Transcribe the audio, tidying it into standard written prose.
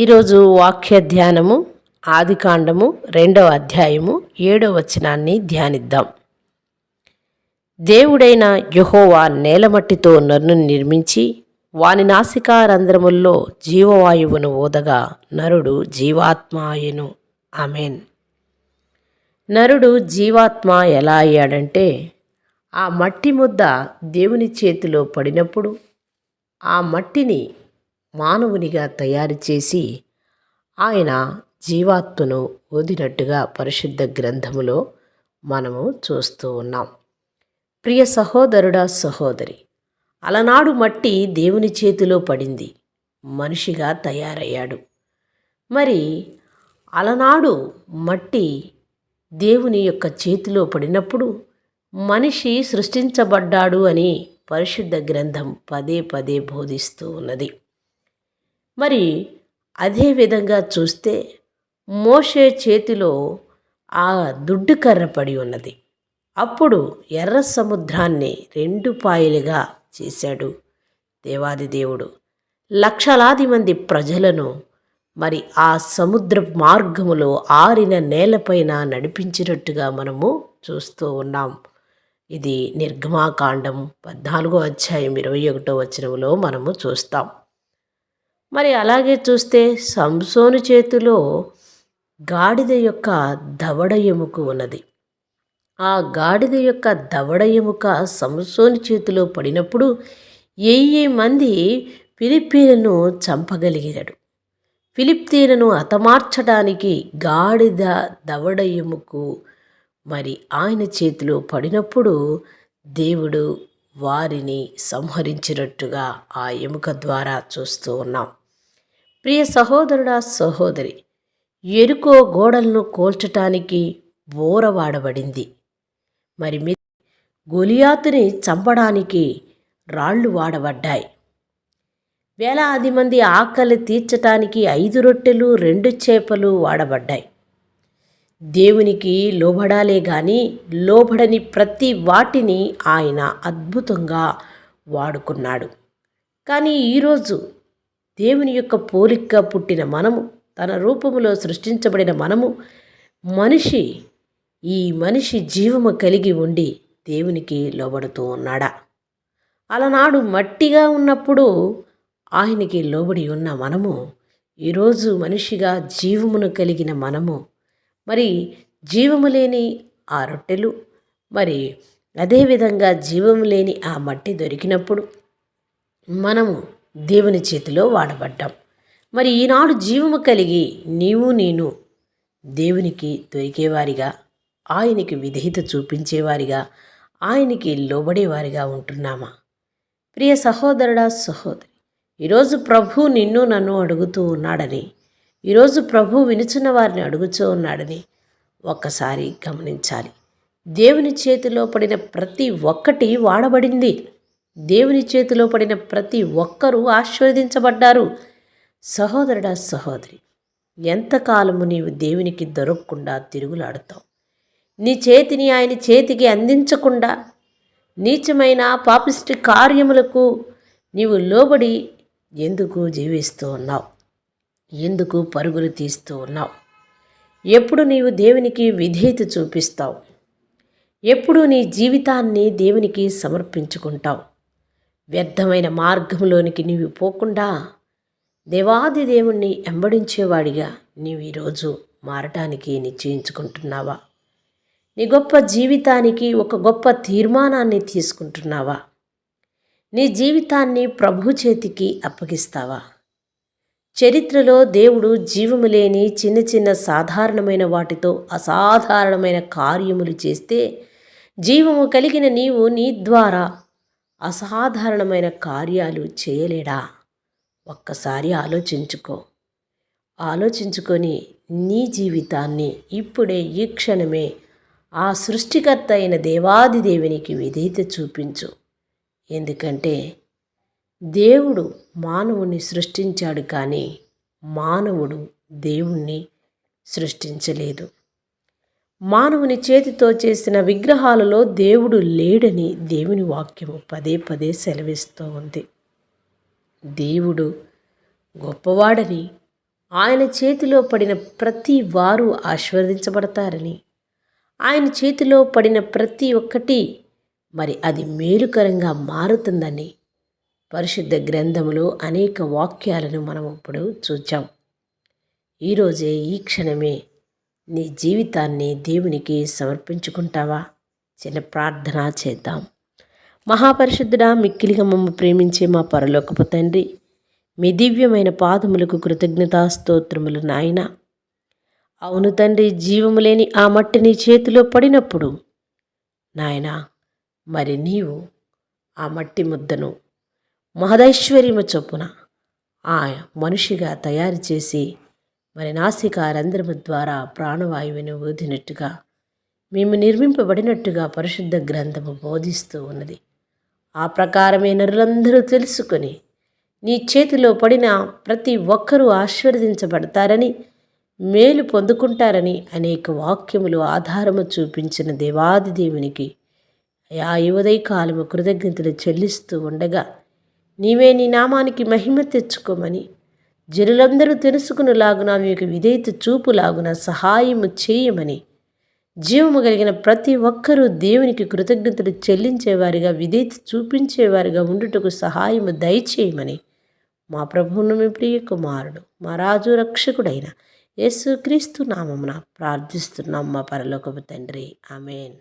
ఈరోజు వాక్య ధ్యానము ఆదికాండము 2వ అధ్యాయము 7వ వచనాన్ని ధ్యానిద్దాం. దేవుడైన యెహోవా నేలమట్టితో నరుని నిర్మించి వాని నాసికా రంధ్రముల్లో జీవవాయువును ఊదగా నరుడు జీవాత్మ అయ్యెను. ఆమేన్. నరుడు జీవాత్మ ఎలా అయ్యాడంటే, ఆ మట్టి ముద్ద దేవుని చేతిలో పడినప్పుడు ఆ మట్టిని మానవునిగా తయారు చేసి ఆయన జీవాత్మను ఊదినట్టుగా పరిశుద్ధ గ్రంథములో మనము చూస్తూ ఉన్నాం. ప్రియ సహోదరుడా, సహోదరి, అలనాడు మట్టి దేవుని చేతిలో పడింది, మనిషిగా తయారయ్యాడు. మరి అలనాడు మట్టి దేవుని యొక్క చేతిలో పడినప్పుడు మనిషి సృష్టించబడ్డాడు అని పరిశుద్ధ గ్రంథం పదే పదే బోధిస్తూ ఉన్నది. మరి అదే విధంగా చూస్తే మోషే చేతిలో ఆ దుడ్డు కర్ర పడి ఉన్నది. అప్పుడు ఎర్ర సముద్రాన్ని 2 పాయలుగా చేశాడు దేవాది దేవుడు. లక్షలాది మంది ప్రజలను మరి ఆ సముద్ర మార్గములో ఆరిన నేలపైన నడిపించినట్టుగా మనము చూస్తూ ఉన్నాం. ఇది నిర్గమాకాండం 14వ అధ్యాయం 21వ వచనంలో మనము చూస్తాం. మరి అలాగే చూస్తే సంసోను చేతిలో గాడిద యొక్క దవడ ఎముక ఉన్నది. ఆ గాడిద యొక్క దవడ ఎముక సంసోను చేతిలో పడినప్పుడు 1000 మంది ఫిలిష్తీయులను చంపగలిగాడు. ఫిలిష్తీయులను హతమార్చడానికి గాడిద దవడ ఎముక మరి ఆయన చేతిలో పడినప్పుడు దేవుడు వారిని సంహరించినట్టుగా ఆ ఎముక ద్వారా చూస్తూ ఉన్నాం. ప్రియ సహోదరుడా, సహోదరి, ఎరుకో గోడలను కూల్చటానికి బోర వాడబడింది. మరి గొలియాతుని చంపడానికి రాళ్ళు వాడబడ్డాయి. వేలాది మంది ఆకలి తీర్చటానికి 5 రొట్టెలు 2 చేపలు వాడబడ్డాయి. దేవునికి లోబడాలే కానీ లోబడని ప్రతి వాటిని ఆయన అద్భుతంగా వాడుకున్నాడు. కానీ ఈరోజు దేవుని యొక్క పోలికగా పుట్టిన మనము, తన రూపములో సృష్టించబడిన మనము, మనిషి జీవము కలిగి ఉండి దేవునికి లోబడుతూ ఉన్నాడా? అలనాడు మట్టిగా ఉన్నప్పుడు ఆయనకి లోబడి ఉన్న మనము, ఈరోజు మనిషిగా జీవమును కలిగిన మనము, మరి జీవము లేని ఆ రొట్టెలు, మరి అదేవిధంగా జీవము లేని ఆ మట్టి దొరికినప్పుడు మనము దేవుని చేతిలో వాడబడ్డాం. మరి ఈనాడు జీవము కలిగి నేను దేవునికి దొరికేవారిగా, ఆయనకి విధేయత చూపించేవారిగా, ఆయనకి లోబడేవారిగా ఉంటున్నామా? ప్రియ సహోదరుడా, సహోదరి, ఈరోజు ప్రభు నిన్ను నన్ను అడుగుతూ ఉన్నాడని, ఈరోజు ప్రభు వినుచున్న వారిని అడుగుతూ ఉన్నాడని ఒక్కసారి గమనించాలి. దేవుని చేతిలో పడిన ప్రతి ఒక్కటి వాడబడింది. దేవుని చేతిలో పడిన ప్రతి ఒక్కరూ ఆశీర్వదించబడ్డారు. సహోదరుడా, సహోదరి, ఎంతకాలము నీవు దేవునికి దొరకకుండా తిరుగులాడుతావు? నీ చేతిని ఆయన చేతికి అందించకుండా నీచమైన పాపిష్టి కార్యములకు నీవు లోబడి ఎందుకు జీవిస్తూ ఉన్నావు? ఎందుకు పరుగులు తీస్తూ ఉన్నావు? ఎప్పుడు నీవు దేవునికి విధేయత చూపిస్తావు? ఎప్పుడు నీ జీవితాన్ని దేవునికి సమర్పించుకుంటావు? వ్యర్థమైన మార్గంలోనికి నీవు పోకుండా దేవాది దేవుణ్ణి వెంబడించేవాడిగా నీవు ఈరోజు మారటానికి నిశ్చయించుకుంటున్నావా? నీ గొప్ప జీవితానికి ఒక గొప్ప తీర్మానాన్ని తీసుకుంటున్నావా? నీ జీవితాన్ని ప్రభు చేతికి అప్పగిస్తావా? చరిత్రలో దేవుడు జీవము లేని చిన్న చిన్న సాధారణమైన వాటితో అసాధారణమైన కార్యములు చేస్తే, జీవము కలిగిన నీవు నీ ద్వారా అసాధారణమైన కార్యాలు చేయలేడా? ఒక్కసారి ఆలోచించుకొని నీ జీవితాన్ని ఇప్పుడే ఈ క్షణమే ఆ సృష్టికర్త అయిన దేవాది దేవునికి విధేయత చూపించు. ఎందుకంటే దేవుడు మానవుని సృష్టించాడు, కానీ మానవుడు దేవుణ్ణి సృష్టించలేదు. మానవుని చేతితో చేసిన విగ్రహాలలో దేవుడు లేడని దేవుని వాక్యము పదే పదే సెలవిస్తూ ఉంది. దేవుడు గొప్పవాడని ఆయన చేతిలో పడిన ప్రతి వారు ఆశీర్వదించబడతారని, ఆయన చేతిలో పడిన ప్రతి ఒక్కటి మరి అది మేలుకరంగా మారుతుందని పరిశుద్ధ గ్రంథములో అనేక వాక్యాలను మనం ఇప్పుడు చూచాం. ఈరోజే ఈ క్షణమే నీ జీవితాన్ని దేవునికి సమర్పించుకుంటావా? చిన్న ప్రార్థన చేద్దాం. మహాపరిశుద్ధుడా, మిక్కిలిగా మమ్మ ప్రేమించే మా పరలోకపు తండ్రి, మీ దివ్యమైన పాదములకు కృతజ్ఞతాస్తోత్రములు నాయన. అవును తండ్రి, జీవము లేని ఆ మట్టి నీ చేతిలో పడినప్పుడు నాయన, మరి నీవు ఆ మట్టి ముద్దను మహదైశ్వర్యము చొప్పున ఆ మనిషిగా తయారు చేసి మరి నాసికా రంధ్రము ద్వారా ప్రాణవాయువుని ఊదినట్టుగా మేము నిర్మింపబడినట్టుగా పరిశుద్ధ గ్రంథము బోధిస్తూ ఉన్నది. ఆ ప్రకారమే నరులందరూ తెలుసుకొని నీ చేతిలో పడిన ప్రతి ఒక్కరూ ఆశీర్వదించబడతారని, మేలు పొందుకుంటారని అనేక వాక్యములు ఆధారము చూపించిన దేవాది దేవునికి ఆ ఉదయ కాలము కృతజ్ఞతలు చెల్లిస్తూ ఉండగా, నీవే నీ నామానికి మహిమ తెచ్చుకోమని, జనులందరూ తెలుసుకునేలాగున మీకు విధేయత చూపులాగున సహాయము చేయమని, జీవము కలిగిన ప్రతి ఒక్కరూ దేవునికి కృతజ్ఞతలు చెల్లించేవారిగా, విధేయత చూపించేవారిగా ఉండుటకు సహాయము దయచేయమని మా ప్రభువును, మీ ప్రియ కుమారుడు, మా రాజు రక్షకుడైన యేసుక్రీస్తు నామమున ప్రార్థిస్తున్నాం మా పరలోకపు తండ్రి. ఆమేన్.